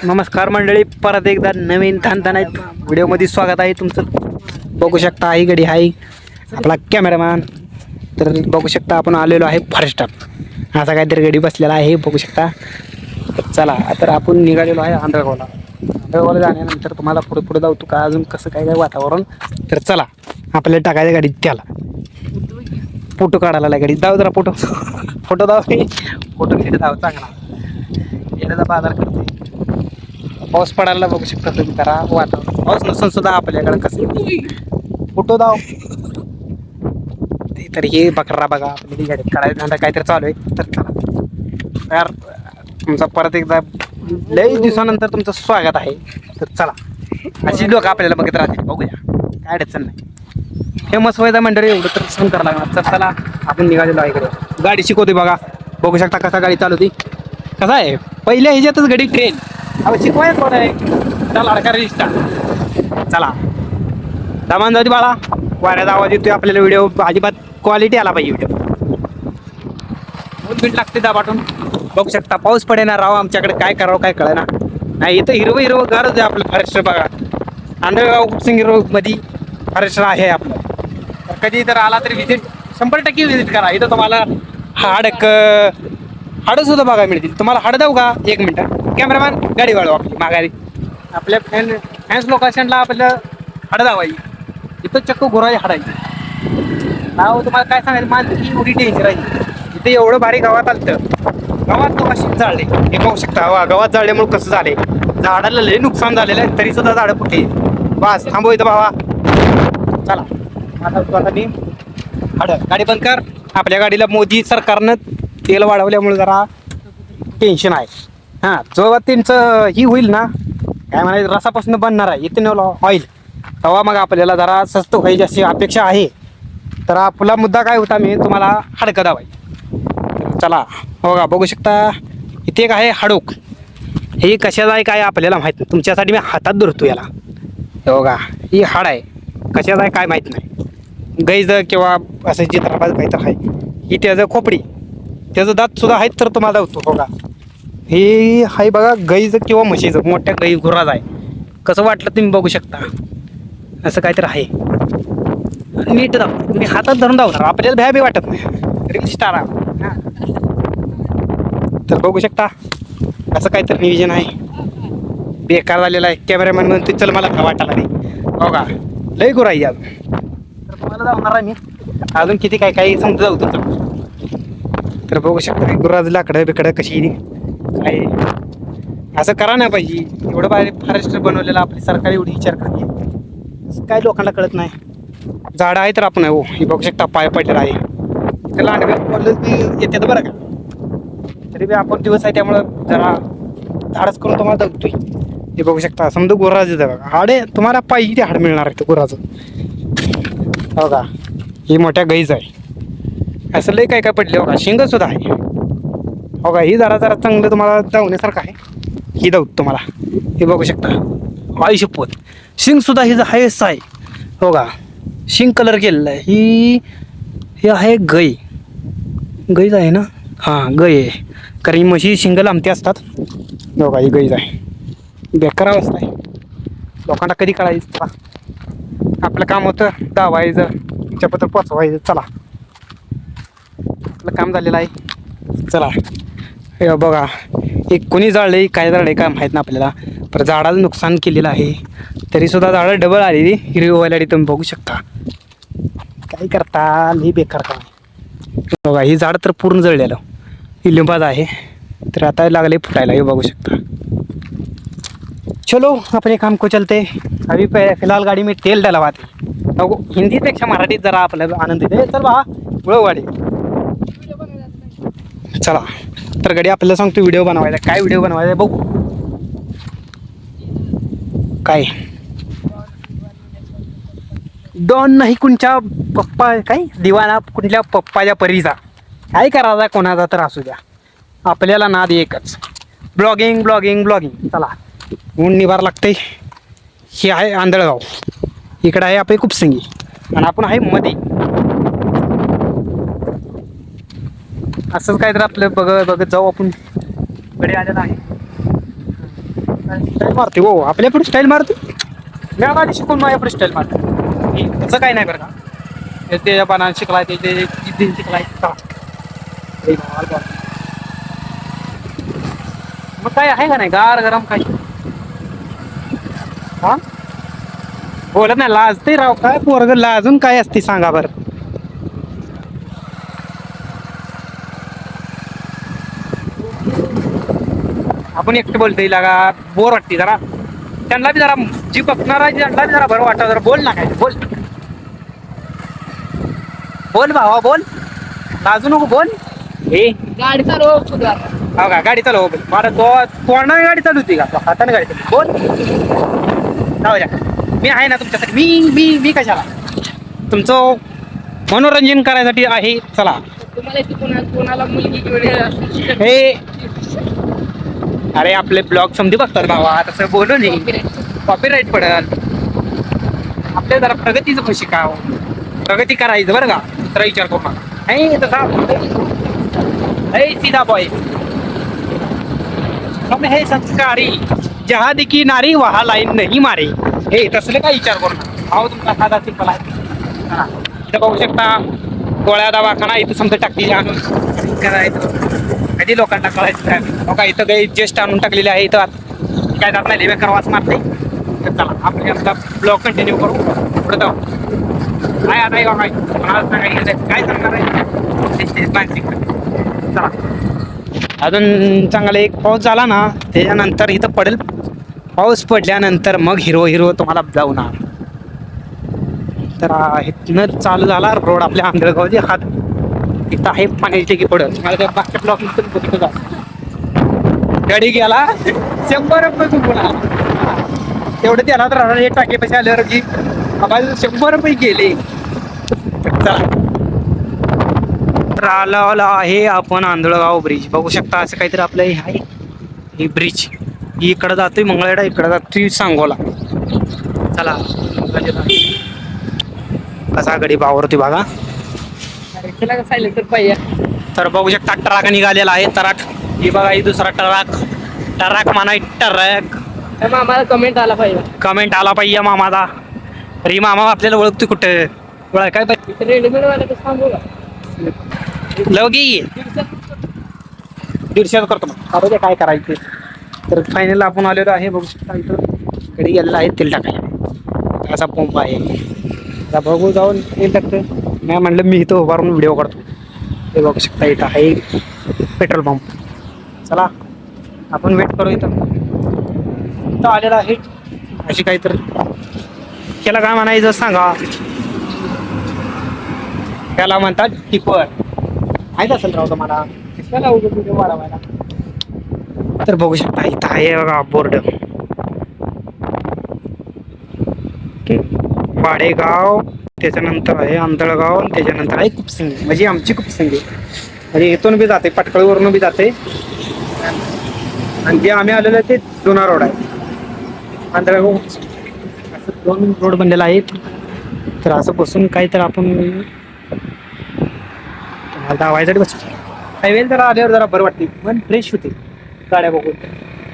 नमस्कार मंडळी, परत एकदा नवीन ताणताणात व्हिडिओमध्ये स्वागत आहे तुमचं. बघू शकता ही गडी आहे आपला कॅमेरामॅन. तर बघू शकता आपण आलेलो आहे फॉरेस्टर, असा काहीतरी गडी बसलेला आहे बघू शकता. चला तर आपण निघालेलो आहे आंधळगावला. आंधळगावला जाण्यानंतर तुम्हाला पुढे पुढे जाऊ का अजून कसं काय काय वातावरण. तर चला आपल्याला टाकायच्या गाडीत त्याला फोटो काढायला गाडी जाऊ जरा फोटो फोटो दाव फोटो घेत जाऊ चांगला. येण्याचा बाजार करते, पाऊस पडायला बघू शकता तुम्ही. करा वातावरण पाऊस नसून सुद्धा आपल्याकडे कसं फोटो दाव. तर हे बकरा बघा आपली गाडीत काढायचं धंदा काहीतरी चालू आहे. तर चला यार, तुमचा परत एकदा लई दिवसानंतर तुमचं स्वागत आहे. तर चला अशी लोक आपल्याला बघत राहतील, बघूया काय अडचण नाही. फेमस व्हायचा मंडळी एवढं तर सहन करावं लागणार. तर चला आपण निघालेलो आहे इकडे. गाडी शिकवते बघा, बघू शकता कसा गाडी चालवती. कसं आहे पहिल्या ह्याच्यातच गाडी ट्रेन शिकवायच कोण आहे. चला अडका रिस्टा. चला दमान जाऊ दे बाळा, वाऱ्याचा आवाज येतोय आपल्याला. व्हिडिओ अजिबात क्वालिटी आला पाहिजे व्हिडिओ. 2 मिनिट लागते दाबाटून. बघू शकता पाऊस पडेना राव आमच्याकडे, काय करावं काय कळेना. नाही इथं हिरवं हिरवं गारच आहे आपलं फॉरेस्टर बघा. आंधळगाव उपसिंग मध्ये फॉरेस्टर आहे आपलं. तर कधी तर आला तरी विजिट 100% विजिट करा. इथं तुम्हाला हाडं सुद्धा बघायला मिळतील. तुम्हाला हाडं देऊ का 1 मिनिट कॅमेरामॅन, गाडी वाढव आपली माघारी. आपल्या फॅन्स लोकेशनला आपलं हाडं दावायची. इथं चक्क गुराई हाडायची. नाव तुम्हाला काय सांगायचं, मानकी एवढी टेन्शन आहे. इथे एवढं भारी गावात आलं, गावात तो अशी जाळले हे पाहू शकता. हवा गावात जाळल्यामुळे कसं झाले, झाडाला लय नुकसान झालेलं आहे तरी सुद्धा झाडं कुठे. बस थांबव इथं भावा. चला आता मी हाडं गाडी बंद कर. आपल्या गाडीला मोदी सरकारनं तेल वाढवल्यामुळे जरा टेन्शन आहे. हां जेव्हा त्यांचं ही होईल ना, काय म्हणायचं रसापासून बनणार आहे इथेनॉल ऑइल, तेव्हा मग आपल्याला जरा स्वस्त व्हायची अशी अपेक्षा आहे. तर आपला मुद्दा काय होता, मी तुम्हाला हाडकं दावाय. चला हो का, बघू शकता इथे एक आहे हाडूक. हे कशाचं आहे काय आपल्याला माहीत नाही. तुमच्यासाठी मी हातात धरतो याला. हो का, ही हाड आहे, कशाचं आहे काय माहीत नाही. गैज किंवा असं चित्राबाज काहीतरी आहे. ही त्याचं खोपडी, त्याचं दात सुद्धा आहेत. तर तुम्हाला होतो हो का, हे आहे बघा गाईचं किंवा म्हशीचं, मोठ्या गाई गुराज आहे. कसं वाटलं तुम्ही बघू शकता, असं काहीतरी आहे. नीट दाव, मी हातात धरून धावणार, आपल्याला भ्या बी वाटत नाही. रील स्टार हां. तर बघू शकता असं काहीतरी नियोजन आहे. बेकार झालेलं आहे. कॅमेरामॅन म्हणतो चल मला का वाटायला नाही. हो का, लई गुरु आहे अजून. तर तुम्हाला धावणार आहे मी अजून किती काय काही समजा जाऊ तुमचं. तर बघू शकता गुराज लाकडं बिकडं कशी काय. असं करा नाही पाहिजे. एवढं भारी फॉरेस्टर बनवलेलं आपली सरकार एवढी विचार करते, काय लोकांना कळत नाही. झाडं आहे तर आपण आहे. हो हे बघू शकता पाय पडलेला आहे. इथं लांडगं बोललं की येतात बरं का, तरी बी आपण दिवस आहे त्यामुळं जरा धाडस करून तुम्हाला दगतोय. हे बघू शकता समजा गुराज येतं बघा. हाडे तुम्हाला पाहिजे ते हाड मिळणार आहे गुराचं. हो का, ही मोठ्या गाईच आहे. असं लय काय काय पडले बघा, शिंग सुद्धा आहे. हो का, ही जरा जरा चांगलं तुम्हाला धावण्यासारखं आहे. ही धावत तुम्हाला हे बघू शकता. आई शपथ, शिंग सुद्धा ही हायस्ट आहे. हो का, शिंग कलर केलेला आहे. ही आहे गाई, गाईच आहे ना. हां गाई आहे, कारण ही म्हशी शिंग लांबते असतात. हो का, ही गाईच आहे. बेकार अवस्था आहे. लोकांना कधी कळायचं. आपलं काम होतं दावायचं, तुमच्याबद्दल पोचवायचं. चला आपलं काम झालेलं आहे. चला हे बघा, एक कोणी जाळले काय जाळले काय माहीत ना आपल्याला, पण झाडाचं नुकसान केलेलं आहे. तरीसुद्धा झाडं डबल आलेली हिरवी व्हायला तुम्ही बघू शकता. काय करता, लई बेकार काम. बघा ही झाड तर पूर्ण जळलेलं, ही लिंबाचं आहे. तर आता लागले फुटायला, हे बघू शकता. चलो अपने काम को चलते. अभी फिलहाल गाडी में तेल डलवाते. हिंदीपेक्षा मराठीत जरा आपल्याला आनंद येते. चल बा वळव गाडी. चला तर गाडी आपल्याला सांगतो व्हिडिओ बनवायचा. काय व्हिडिओ बनवायचा बघू. काय डॉन नाही कुणच्या पप्पा, काय दिवाना कुठल्या पप्पाच्या परीचा. काय करायचा कोणाचा तर असू द्या, आपल्याला नाद एकच, ब्लॉगिंग ब्लॉगिंग ब्लॉगिंग. चला ऊन निभार लागते. हे आहे आंधळगाव, इकडं आहे आपली कुपसिंगी, आणि आपण आहे मध्ये. असंच काय तर आपलं बघत बघत जाऊ आपण. कडे आलेला आहे स्टाईल मारते हो, आपल्या पुढे स्टाईल मारते. मी गाडी शिकून माझ्या पुढे स्टाईल मारते. तसं काय नाही बरं का. ते बनान शिकलाय ते जिद्दीन शिकलाय. मग काय आहे का नाही गार गरम काही. हा बोलत नाही लाजते राव. काय पोरग लाजून काय असते सांगा बरं. आपण एकटं बोलतोय लागा बोर वाटते जरा. त्यांना बी जरा जी बघणार आहे त्यांना बी जरा बरं वाटतं. जरा बोल ना काय बोल. बोल भावा बोल. लाजू नको बोल. ए गाडी चालव हो का गाडी चालव मला तोंडाने गाडी चालवती का हाताने गाडी चालू बोल. जाऊ द्या मी आहे ना तुमच्यासाठी. मी मी मी कशाला तुमचं मनोरंजन करायसाठी आहे. चला तुम्हाला कोणाला मुलगी हे अरे आपले ब्लॉग समधी बघतात भावा. तसं बोलू नये कॉपीराईट पडल. आपल्या जरा प्रगतीचं खुशी का प्रगती करायचं बरं का. तर विचार करू नका. हे तसा सीधा बॉय हम हे संस्कारी जहा दिकी नारी वहा लाईन नाही मारे. हे तसले काय विचार करू नका. अहो तुमचा साधा सिंपल आहे. इथं बघू शकता गोळ्या दवाखाना इथं समजा टाकली आणून करायचं. कधी लोकांना कळायचं काय बघा. इथं काही ज्येष्ठ आणून टाकलेले आहे. इथं काय जात नाही लेवेकर वाच मारते. तर चला आपण आपला ब्लॉग कंटिन्यू करू. पुढे जाऊ काय आता काय सांगणार आहे मानसिक. चला अजून चांगला एक पाऊस झाला ना त्याच्यानंतर इथं पडेल. पाऊस पडल्यानंतर मग हिरो तुम्हाला जाऊणार. तर इथनं चालू झाला रोड आपल्या आंधळगावची. हात इथं आहे पाण्याची की पडत मला त्या मागच्या ब्लॉक जा गाडी गेला 100 रुपये चुकून तेवढे त्याला तर हे टाके पैसे आल्यावर की आम्हाला 100 रुपये गेले. चला तर आला आहे आपण आंधळगाव ब्रिज. बघू शकता असं काहीतरी आपलं हे आहे. ही ब्रिज ही इकडं जातोय मंगळवेढा इकडं जातोय सांगोला. चला कसा गडी बावरती बघा. सायलेन्सर पाहिजे. तर बघू शकता ट्रक निघालेला आहे. ट्रक ही बघा ही दुसरा ट्रक म्हणा ट्रक. मामाला कमेंट आला पाहिजे. कमेंट आला पाहिजे मामाचा. अरे मामा आपल्याला ओळखतोय कुठे काय पाहिजे. रेडीमेड वाला सांगू का लवगी 150 करतो मग काय करायचं. तर फायनल आपण आलेलो आहे. बघू शकता इथं कडे गेलेला आहे तेल टाकायला. असा पंप आहे. आता बघू जाऊन तेल टाकतं. नाही म्हणलं मी इथं उभारून व्हिडिओ काढतो. हे बघू शकता इथं आहे पेट्रोल पंप. चला आपण वेट करू. इथं आलेला आहे अशी काहीतरी. त्याला काय म्हणायचं सांगा. त्याला म्हणतात टिपर. माहीत असेल राव तुम्हाला. कशाला व्हिडिओ वाढवायला. तर बघू शकता इथं आहे बघा बोर्ड. वाडेगाव त्याच्यानंतर आहे आंधळगाव त्याच्यानंतर आहे कुपसिंगी. म्हणजे आमची कुपसिंगी. म्हणजे इथून बी जाते पटकळीवरून बी जाते. आणि जे आम्ही आलेलो आहे ते जुना रोड आहे. आंधळगाव असं 2 रोड बनलेला आहे. तर असं बसून काय तर आपण धावायसाठी बसतो. हायवेला जरा आल्यावर जरा बरं वाटते. मन फ्रेश होते गाड्या बघून.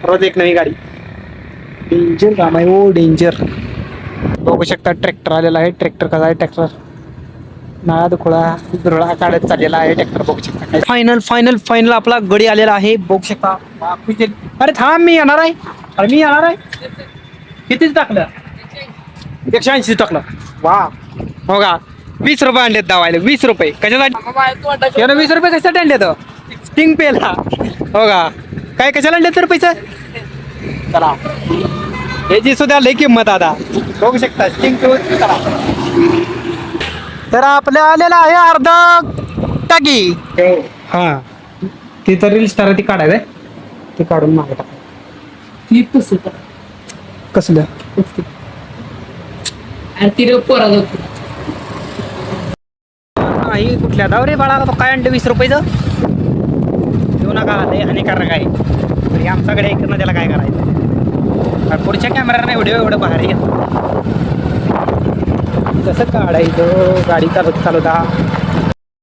रोज एक नवी गाडी. डेंजर काम आहे ओ डेंजर. बघू शकता ट्रॅक्टर आलेला आहे. ट्रॅक्टर कसा आहे ट्रॅक्टर नाळा दुखळा दुरळा काढत चाललेला आहे ट्रॅक्टर. बघू शकता फायनल आपला गडी आलेला आहे. बघू शकता. अरे थांब मी येणार आहे. अरे मी येणार आहे. कितीच टाकलं 180 टाकलं. वा हो का 20 रुपये आणलेत धावायला. 20 रुपये कशासाठी. 20 रुपये कशासाठी आणले तर स्टिंग पेला हो का. काय कशाला आणले तर पैसे. चला याची सुद्धा लई किंमत आता. बघू शकता स्टिंग चला. तर आपल्या आलेला आहे अर्धा टाकी. हा ती तर रील स्टार ती काढायचं ते काढून मागे टाकायचं. कसलं ही कुठल्या दाव रे बाळा. तो काय आणलं 20 रुपयाचं. देऊ नका लय हानिकारक आहे. तरी आमच्याकडे ऐकणं त्याला काय करायचं. पुढच्या कॅमेराने व्हिडिओ एवढं बाहेर येत कसं काढायचं. गाडी चालवता